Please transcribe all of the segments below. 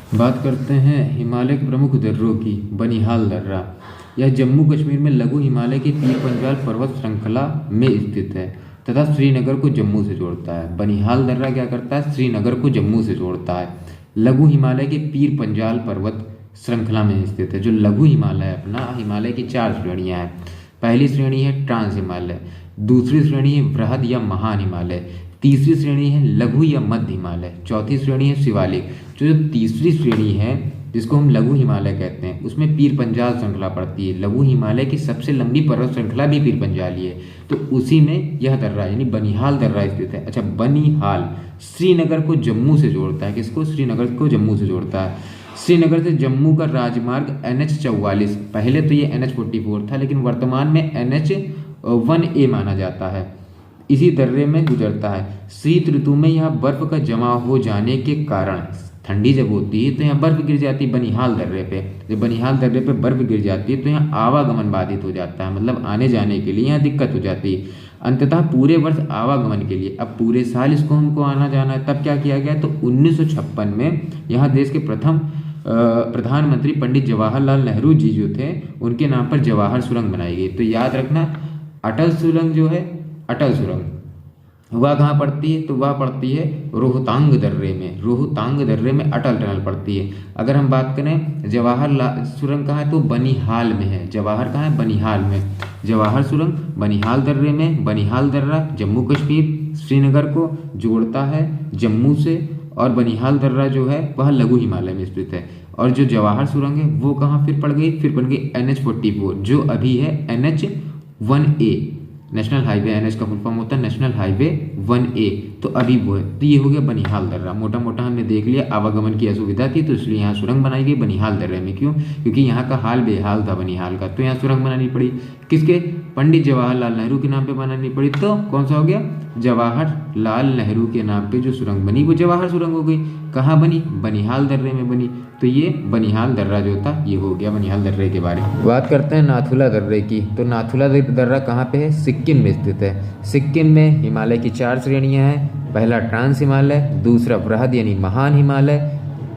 बात करते हैं हिमालय के प्रमुख दर्रों की। बनिहाल दर्रा, यह जम्मू कश्मीर में लघु हिमालय की पीर पंजाल पर्वत श्रृंखला में स्थित है तथा श्रीनगर को जम्मू से जोड़ता है। बनिहाल दर्रा क्या करता है? श्रीनगर को जम्मू से जोड़ता है। लघु हिमालय के पीर पंजाल पर्वत श्रृंखला में स्थित है। जो लघु हिमालय है अपना, हिमालय की 4 श्रेणियां हैं। पहली श्रेणी है ट्रांस हिमालय, दूसरी श्रेणी है वृहद या महान हिमालय, तीसरी श्रेणी है लघु या मध्य हिमालय, चौथी श्रेणी है शिवालिक। जो तीसरी श्रेणी है जिसको हम लघु हिमालय कहते हैं, उसमें पीर पंजाल श्रृंखला पड़ती है। लघु हिमालय की सबसे लंबी पर्वत श्रृंखला भी पीर पंजाली है, तो उसी में यह दर्रा यानी बनिहाल दर्रा स्थित है। अच्छा, बनिहाल श्रीनगर को जम्मू से जोड़ता है। किसको? श्रीनगर को जम्मू से जोड़ता है। श्रीनगर से जम्मू का राजमार्ग NH44, पहले तो ये NH44 था लेकिन वर्तमान में NH1A माना जाता है, इसी दर्रे में गुजरता है। शीत ऋतु में यहाँ बर्फ का जमा हो जाने के कारण, ठंडी जब होती है तो यहाँ बर्फ गिर जाती है बनिहाल दर्रे पे। जब बनिहाल दर्रे पे बर्फ गिर जाती है तो यहाँ आवागमन बाधित हो जाता है, मतलब आने जाने के लिए यहाँ दिक्कत हो जाती है। अंततः पूरे वर्ष आवागमन के लिए, अब पूरे साल इसको हमको आना जाना है, तब क्या किया गया? तो 1956 में यहाँ देश के प्रथम प्रधानमंत्री पंडित जवाहरलाल नेहरू जी जो थे, उनके नाम पर जवाहर सुरंग बनाई गई। तो याद रखना, अटल सुरंग जो है, अटल सुरंग वह कहाँ पड़ती है? तो वह पड़ती है रोहतांग दर्रे में। रोहतांग दर्रे में अटल टनल पड़ती है। अगर हम बात करें जवाहरलाल सुरंग कहाँ है, तो बनिहाल में है। जवाहर कहाँ है? बनिहाल में। जवाहर सुरंग बनिहाल दर्रे में। बनिहाल दर्रा जम्मू कश्मीर श्रीनगर को जोड़ता है जम्मू से, और बनिहाल दर्रा जो है वह लघु हिमालय में स्थित है। और जो जवाहर सुरंग है वो कहाँ फिर पड़ गई? फिर बन गई NH44, जो अभी है NH1A, नेशनल हाईवे। NH का फुल फॉर्म होता है नेशनल हाईवे 1A, तो अभी वो है। तो ये हो गया बनिहाल दर्रा। मोटा मोटा हमने देख लिया, आवागमन की असुविधा थी तो इसलिए यहाँ सुरंग बनाई गई बनिहाल दर्रे में। क्यों? क्योंकि यहाँ का हाल बेहाल था बनिहाल का, तो यहाँ सुरंग बनानी पड़ी। किसके? पंडित जवाहरलाल नेहरू के नाम पे बनानी पड़ी। तो कौन सा हो गया? जवाहरलाल नेहरू के नाम पे जो सुरंग बनी वो जवाहर सुरंग हो गई। कहाँ बनी? बनिहाल दर्रे में बनी। तो ये बनिहाल दर्रा जो था ये हो गया बनिहाल दर्रे के बारे में। बात करते हैं नाथुला दर्रे की। तो नाथुला दर्रा कहाँ पे है? सिक्किम में स्थित है। सिक्किम में हिमालय की 4 श्रेणियां हैं। पहला ट्रांस हिमालय, दूसरा वृहद यानी महान हिमालय,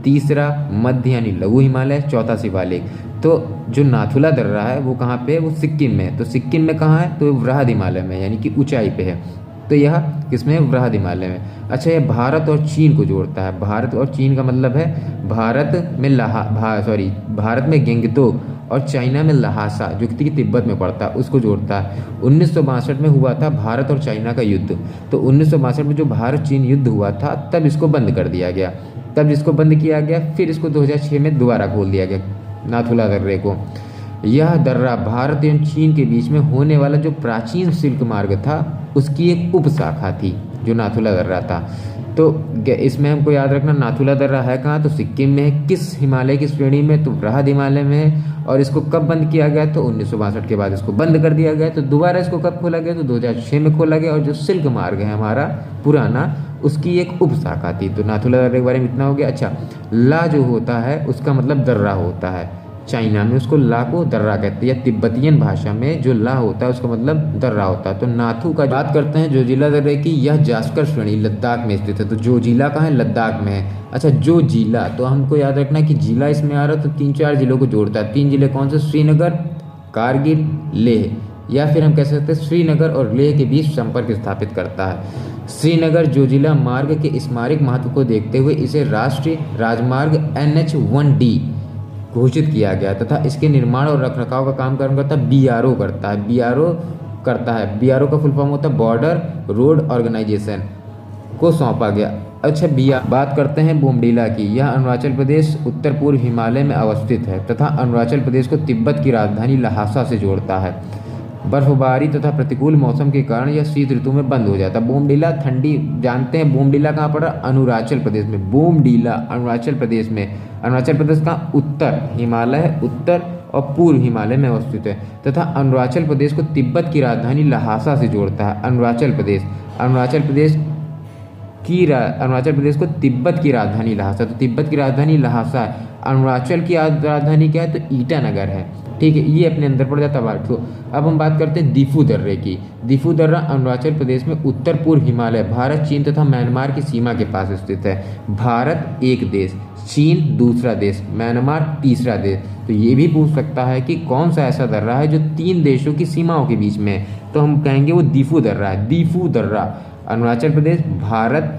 तीसरा मध्य यानी लघु हिमालय, चौथा शिवालिक। तो जो नाथुला दर्रा है वो कहाँ पे है? वो सिक्किम में है। तो सिक्किम में कहाँ है? तो वृहद हिमालय में यानी कि ऊंचाई पे है। तो यह किसमें? वृहद हिमालय में। अच्छा, यह भारत और चीन को जोड़ता है। भारत और चीन का मतलब है भारत में गेंगटोक और चाइना में लहासा, जो कि तिब्बत में पड़ता है, उसको जोड़ता है। 1962 में हुआ था भारत और चाइना का युद्ध। तो 1962 में जो भारत चीन युद्ध हुआ था तब इसको बंद कर दिया गया। तब इसको बंद किया गया, फिर इसको 2006 में दोबारा खोल दिया गया नाथुला दर्रे को। यह दर्रा भारत एवं चीन के बीच में होने वाला जो प्राचीन सिल्क मार्ग था उसकी एक उपशाखा थी, जो नाथुला दर्रा था। तो इसमें हमको याद रखना, नाथुला दर्रा है कहाँ? तो सिक्किम में है। किस हिमालय की श्रेणी में? तो वृहद हिमालय में है। और इसको कब बंद किया गया? तो 1962 के बाद इसको बंद कर दिया गया। तो दोबारा इसको कब खोला गया? तो 2006 में खोला गया। और जो सिल्क मार्ग है हमारा पुराना, उसकी एक उपशाखा थी। तो नाथुला दर्रे के बारे में इतना हो गया। अच्छा, ला जो होता है उसका मतलब दर्रा होता है। चाइना में उसको ला को दर्रा कहते हैं, या तिब्बतियन भाषा में जो ला होता है उसका मतलब दर्रा होता है। तो नाथू का बात करते हैं जोजिला दर्रे की। यह जास्कर श्रेणी लद्दाख में स्थित है। तो जोजिला कहाँ है? लद्दाख में है। अच्छा, जो जिला, तो हमको याद रखना है कि जिला इसमें आ रहा है तो 3-4 जिलों को जोड़ता है। 3 जिले कौन से? श्रीनगर, कारगिल, लेह, या फिर हम कह सकते हैं श्रीनगर और लेह के बीच संपर्क स्थापित करता है। श्रीनगर जोजिला मार्ग के स्मारक महत्व को देखते हुए इसे राष्ट्रीय राजमार्ग NH1D घोषित किया गया तथा इसके निर्माण और रखरखाव का काम करता BRO करता है। BRO का फुल फॉर्म होता है बॉर्डर रोड ऑर्गेनाइजेशन, को सौंपा गया। अच्छा, बात करते हैं बोमडीला की। यह अरुणाचल प्रदेश उत्तर पूर्व हिमालय में अवस्थित है तथा अरुणाचल प्रदेश को तिब्बत की राजधानी लहासा से जोड़ता है। बर्फबारी तथा प्रतिकूल मौसम के कारण यह शीत ऋतु में बंद हो जाता है। बोमडीला ठंडी, जानते हैं बोमडीला कहाँ पड़ा? अरुणाचल प्रदेश में। बोमडीला अरुणाचल प्रदेश में। अरुणाचल प्रदेश का उत्तर हिमालय है, उत्तर और पूर्व हिमालय में अवस्थित है तथा अरुणाचल प्रदेश को तिब्बत की राजधानी लहासा से जोड़ता है। अरुणाचल प्रदेश को तिब्बत की राजधानी लहासा। तो तिब्बत की राजधानी लहासा है। अरुणाचल की राजधानी क्या है? तो ईटानगर है। ठीक है, ये अपने अंदर पड़ जाता है। तो अब हम बात करते हैं दीफू दर्रे की। दीफू दर्रा अरुणाचल प्रदेश में उत्तर पूर्व हिमालय, भारत, चीन तथा म्यांमार की सीमा के पास स्थित है। भारत एक देश, चीन दूसरा देश, म्यांमार तीसरा देश। तो ये भी पूछ सकता है कि कौन सा ऐसा दर्रा है जो 3 देशों की सीमाओं के बीच में है, तो हम कहेंगे वो दीफू दर्रा है। दीफू दर्रा अरुणाचल प्रदेश, भारत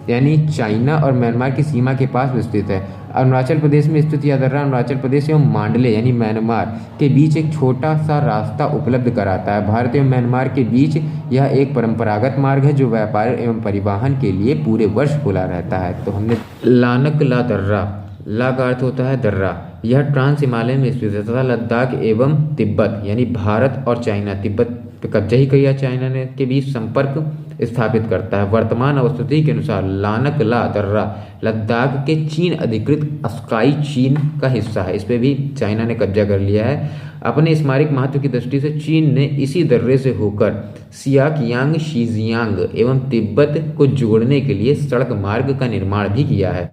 यानी चाइना और म्यांमार की सीमा के पास स्थित है। अरुणाचल प्रदेश में स्थित यह दर्रा अरुणाचल प्रदेश एवं मांडले यानी म्यांमार के बीच एक छोटा सा रास्ता उपलब्ध कराता है। भारत एवं म्यांमार के बीच यह एक परंपरागत मार्ग है जो व्यापार एवं परिवहन के लिए पूरे वर्ष खुला रहता है। तो हमने लानक ला दर्रा, ला का अर्थ होता है दर्रा। यह ट्रांस हिमालय में स्थित है तथा लद्दाख एवं तिब्बत यानी भारत और चाइना, तिब्बत पे कब्जा ही किया चाइना ने, के बीच संपर्क स्थापित करता है। वर्तमान अवस्थिति के अनुसार लानक ला दर्रा लद्दाख के चीन अधिकृत अस्काई चीन का हिस्सा है। इस पे भी चाइना ने कब्जा कर लिया है। अपने स्मारक महत्व की दृष्टि से चीन ने इसी दर्रे से होकर सियाकियांग, शीजियांग एवं तिब्बत को जोड़ने के लिए सड़क मार्ग का निर्माण भी किया है।